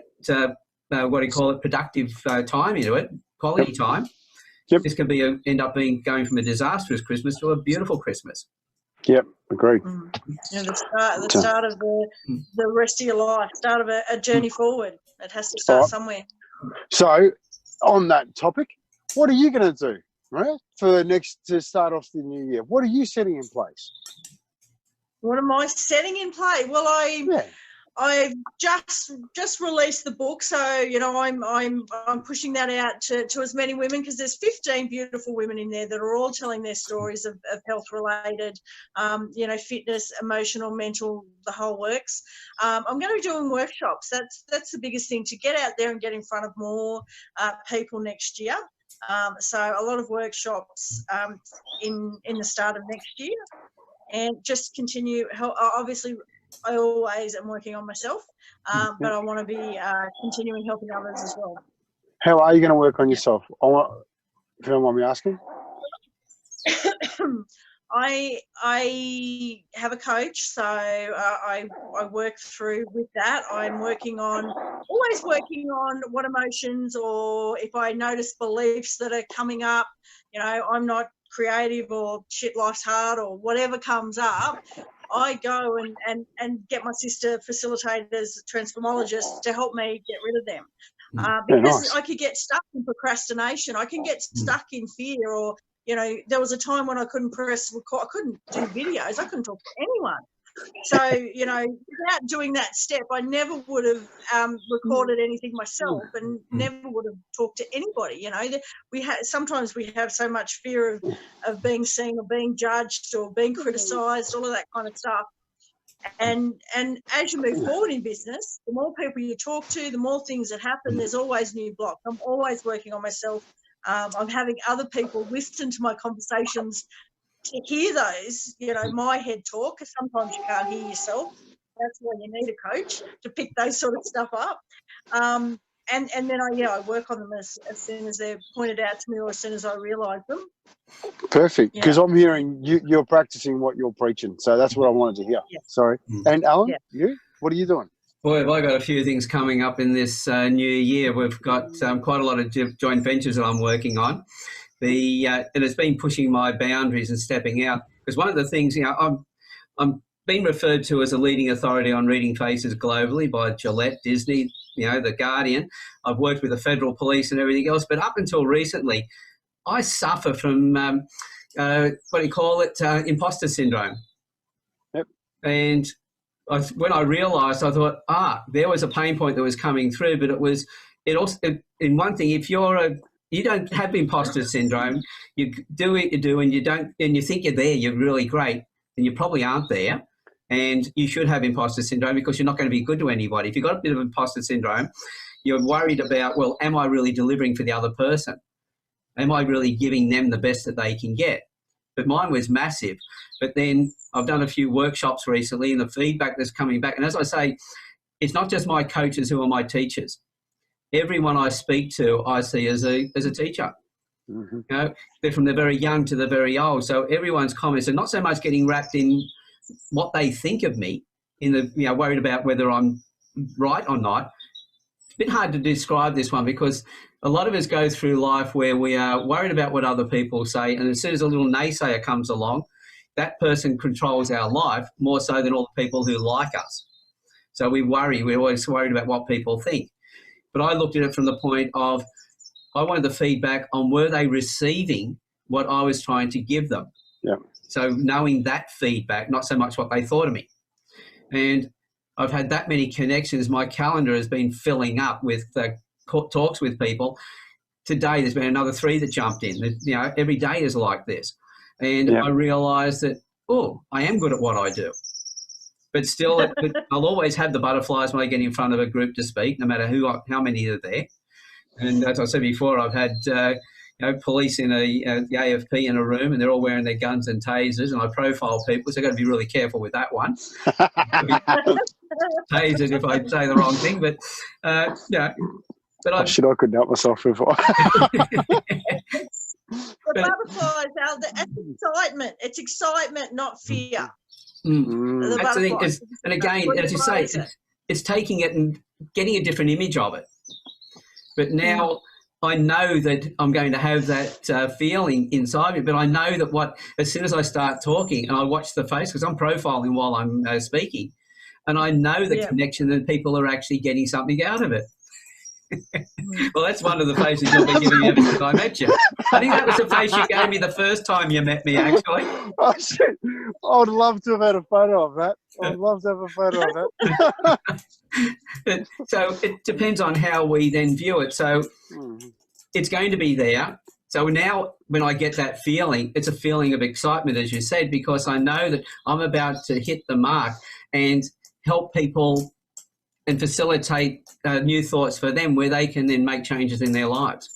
productive time into it, quality time. This can end up going from a disastrous Christmas to a beautiful Christmas. Yep, agreed. The start of the rest of your life, start of a journey forward. It has to start somewhere. So, on that topic, what are you going to do, right, to start off the new year? What are you setting in place? What am I setting in place? Well, I just released the book, so I'm pushing that out to as many women, because there's 15 beautiful women in there that are all telling their stories of health related, fitness, emotional, mental, the whole works. I'm going to be doing workshops. That's the biggest thing, to get out there and get in front of more people next year. So a lot of workshops in the start of next year, and just continue. Obviously, I always am working on myself, but I want to be continuing helping others as well. How are you going to work on yourself? If you don't mind me asking. I have a coach, so I work through with that. I'm always working on what emotions, or if I notice beliefs that are coming up, you know, I'm not creative, or shit, life's hard, or whatever comes up, I go and get my sister facilitators, transformologists, to help me get rid of them. Because nice. I could get stuck in procrastination. I can get stuck in fear, or, you know, there was a time when I couldn't press record. I couldn't do videos. I couldn't talk to anyone. So, you know, without doing that step, I never would have recorded anything myself, and never would have talked to anybody. You know, sometimes we have so much fear of being seen, or being judged, or being criticised, all of that kind of stuff. And as you move forward in business, the more people you talk to, the more things that happen. There's always new blocks. I'm always working on myself. I'm having other people listen to my conversations to hear those, you know, my head talk, because sometimes you can't hear yourself. That's why you need a coach to pick those sort of stuff up. And then I work on them as soon as they're pointed out to me, or as soon as I realise them. Perfect, because I'm hearing you're practicing what you're preaching, so that's what I wanted to hear. Sorry. And Alan, you, what are you doing? Boy, have I got a few things coming up in this new year. We've got quite a lot of joint ventures that I'm working on. And it's been pushing my boundaries and stepping out, because one of the things, you know, I'm being referred to as a leading authority on reading faces globally by Gillette, Disney, you know, The Guardian. I've worked with the federal police and everything else, but up until recently, I suffer from imposter syndrome. Yep. And when I realised, I thought, there was a pain point that was coming through, but in one thing, if you don't have imposter syndrome, you do what you do, and you think you're there, you're really great, and you probably aren't there. And you should have imposter syndrome, because you're not going to be good to anybody. If you've got a bit of imposter syndrome, you're worried about, well, am I really delivering for the other person? Am I really giving them the best that they can get? But mine was massive. But then I've done a few workshops recently, and the feedback that's coming back, and as I say, it's not just my coaches who are my teachers. Everyone I speak to, I see as a teacher. Mm-hmm. You know, they're from the very young to the very old. So everyone's comments are not so much getting wrapped in what they think of me, worried about whether I'm right or not. It's a bit hard to describe this one, because a lot of us go through life where we are worried about what other people say, and as soon as a little naysayer comes along, that person controls our life more so than all the people who like us. So we worry. We're always worried about what people think. But I looked at it from the point of, I wanted the feedback on, were they receiving what I was trying to give them? Yeah. So knowing that feedback, not so much what they thought of me. And I've had that many connections. My calendar has been filling up with talks with people. Today, there's been another 3 that jumped in. You know, every day is like this. And I realised that, I am good at what I do. But still, I'll always have the butterflies when I get in front of a group to speak, no matter how many are there. And as I said before, I've had police in the AFP in a room, and they're all wearing their guns and tasers, and I profile people, so I've got to be really careful with that one. Tasered if I say the wrong thing, but But I couldn't help myself before. The butterflies, Al, that's excitement. It's excitement, not fear. That's the thing. And again, as you say, it's taking it and getting a different image of it. But now I know that I'm going to have that feeling inside me, but I know that as soon as I start talking and I watch the face, because I'm profiling while I'm speaking, and I know the connection that people are actually getting something out of it. Well, that's one of the faces you'll be giving me ever since I met you. I think that was the face you gave me the first time you met me, actually. Oh, shit. I would love to have had a photo of that. I'd love to have a photo of that. So it depends on how we then view it. So it's going to be there. So now when I get that feeling, it's a feeling of excitement, as you said, because I know that I'm about to hit the mark and help people and facilitate new thoughts for them where they can then make changes in their lives.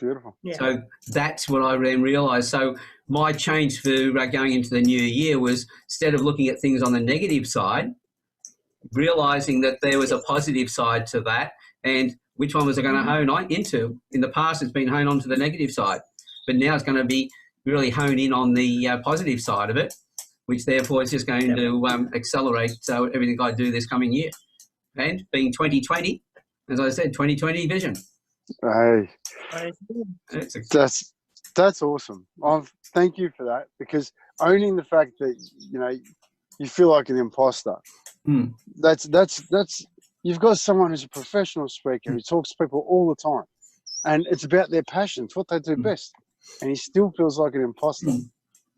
Beautiful. Yeah. So that's what I then realised. So my change for going into the new year was, instead of looking at things on the negative side, realising that there was a positive side to that, and which one was I going to hone into. In the past, it's been honed onto the negative side, but now it's going to be really hone in on the positive side of it, which therefore is just going to accelerate everything I do this coming year. And being 2020, as I said, 2020 vision. Hey, It's that's awesome. Thank you for that, because owning the fact that you feel like an imposter. That's you've got someone who's a professional speaker who talks to people all the time, and it's about their passion. It's what they do best, and he still feels like an imposter.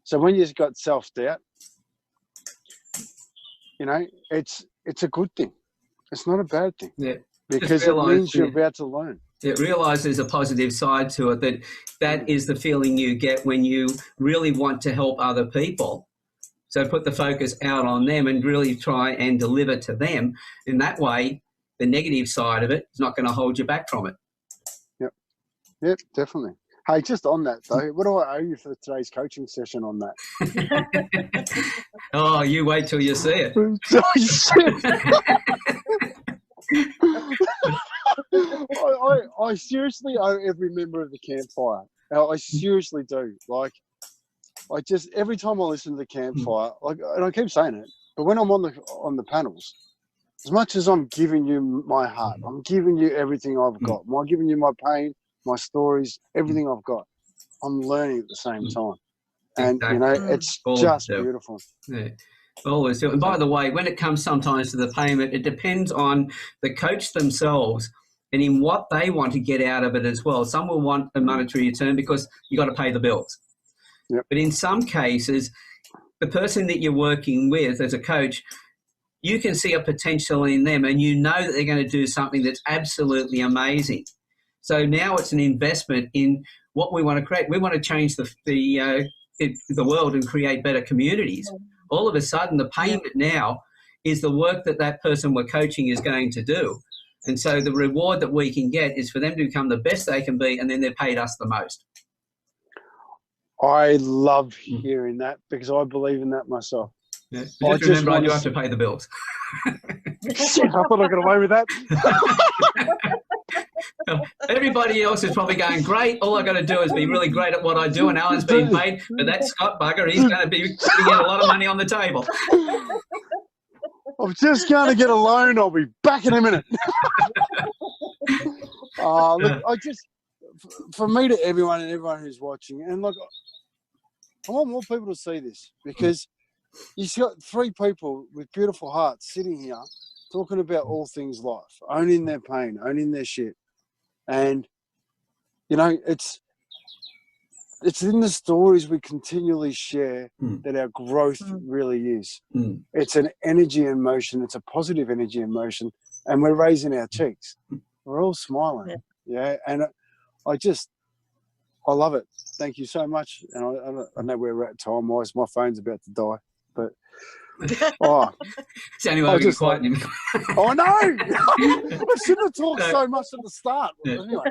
So when you've got self-doubt, it's a good thing. It's not a bad thing. Yeah. Because it means you're about to learn. Realise there's a positive side to it, that is the feeling you get when you really want to help other people. So put the focus out on them and really try and deliver to them. In that way, the negative side of it is not going to hold you back from it. Yep, definitely. Hey, just on that though, what do I owe you for today's coaching session on that? Oh, you wait till you see it. I seriously owe every member of the Campfire. I seriously do. Like, every time I listen to the Campfire, and I keep saying it, but when I'm on the panels, as much as I'm giving you my heart, I'm giving you everything I've got. I'm giving you my pain, my stories, everything I've got. I'm learning at the same time, and it's just beautiful. Yeah. Always do. And by the way, when it comes sometimes to the payment, it depends on the coach themselves and in what they want to get out of it as well. Some will want a monetary return because you got to pay the bills. Yep. But in some cases, the person that you're working with as a coach, you can see a potential in them and you know that they're going to do something that's absolutely amazing. So now it's an investment in what we want to create. We want to change the world and create better communities. All of a sudden, the payment now is the work that person we're coaching is going to do. And so the reward that we can get is for them to become the best they can be, and then they're paid us the most. I love hearing that, because I believe in that myself. Yeah. Just remember, I do have to pay the bills. Shit, I thought I got away with that. Everybody else is probably going, great, all I got to do is be really great at what I do, and Alan's being paid, but that Scott bugger, he's going to be putting out a lot of money on the table. I'm just going to get a loan. I'll be back in a minute. Look, from me to everyone and everyone who's watching, and look, I want more people to see this, because you've got three people with beautiful hearts sitting here talking about all things life, owning their pain, owning their shit. And, it's in the stories we continually share that our growth really is. It's an energy in motion. It's a positive energy in motion. And we're raising our cheeks. We're all smiling. Yeah. And I love it. Thank you so much. And I know where we're at time-wise. My phone's about to die. But, it's the only way we can quieten him. Oh, no! I shouldn't have talked so much at the start. Anyway.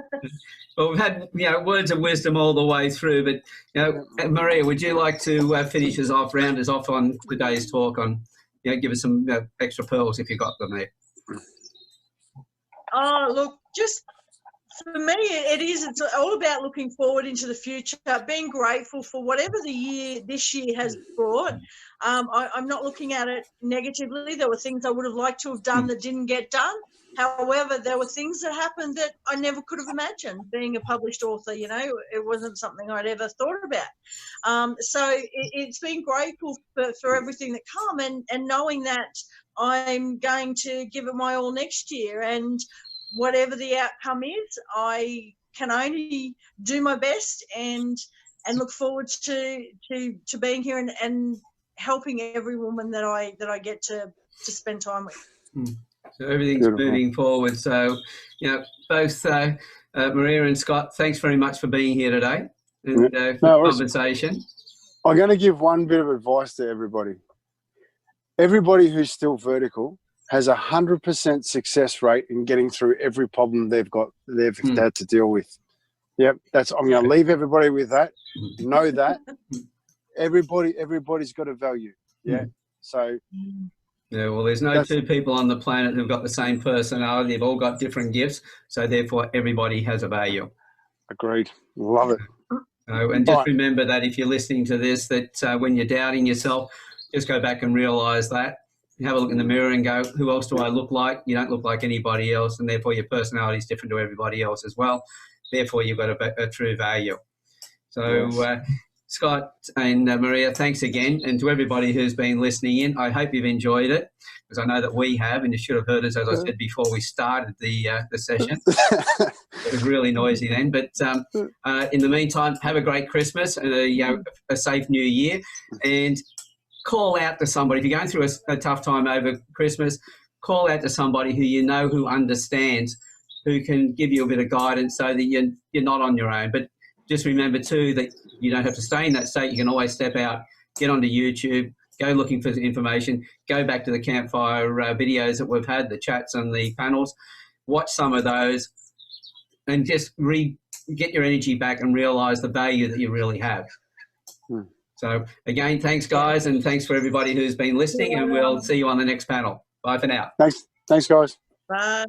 Well, we've had words of wisdom all the way through, but Maria, would you like to round us off on today's talk on, give us some extra pearls if you got them there? Oh, look, just for me, it's all about looking forward into the future, being grateful for whatever this year has brought. I'm not looking at it negatively. There were things I would have liked to have done that didn't get done. However, there were things that happened that I never could have imagined. Being a published author, it wasn't something I'd ever thought about. So it's been grateful for everything that come, and knowing that I'm going to give it my all next year, and whatever the outcome is, I can only do my best and look forward to being here and helping every woman that I get to spend time with. So everything's moving forward. So, both Maria and Scott, thanks very much for being here today and for the conversation. I'm going to give one bit of advice to everybody. Everybody who's still vertical has 100% success rate in getting through every problem they've had to deal with. Yep, I'm going to leave everybody with that. Know that everybody's got a value. Yeah, so. Yeah, well, there's no two people on the planet who've got the same personality. They've all got different gifts, so therefore everybody has a value. Agreed. Love it. And just remember that if you're listening to this, that when you're doubting yourself, just go back and realise that. Have a look in the mirror and go, who else do I look like? You don't look like anybody else, and therefore your personality is different to everybody else as well. Therefore, you've got a true value. So, yes. Scott and Maria, thanks again. And to everybody who's been listening in, I hope you've enjoyed it, because I know that we have, and you should have heard us, as I said before we started the session. It was really noisy then. But in the meantime, have a great Christmas and a safe New Year. And call out to somebody. If you're going through a tough time over Christmas, call out to somebody who you know, who understands, who can give you a bit of guidance so that you're not on your own. But just remember too that you don't have to stay in that state. You can always step out, get onto YouTube, go looking for information, go back to the Campfire videos that we've had, the chats and the panels, watch some of those, and just get your energy back and realise the value that you really have. So again, thanks guys, and thanks for everybody who's been listening, and we'll see you on the next panel. Bye for now. Thanks guys. Bye.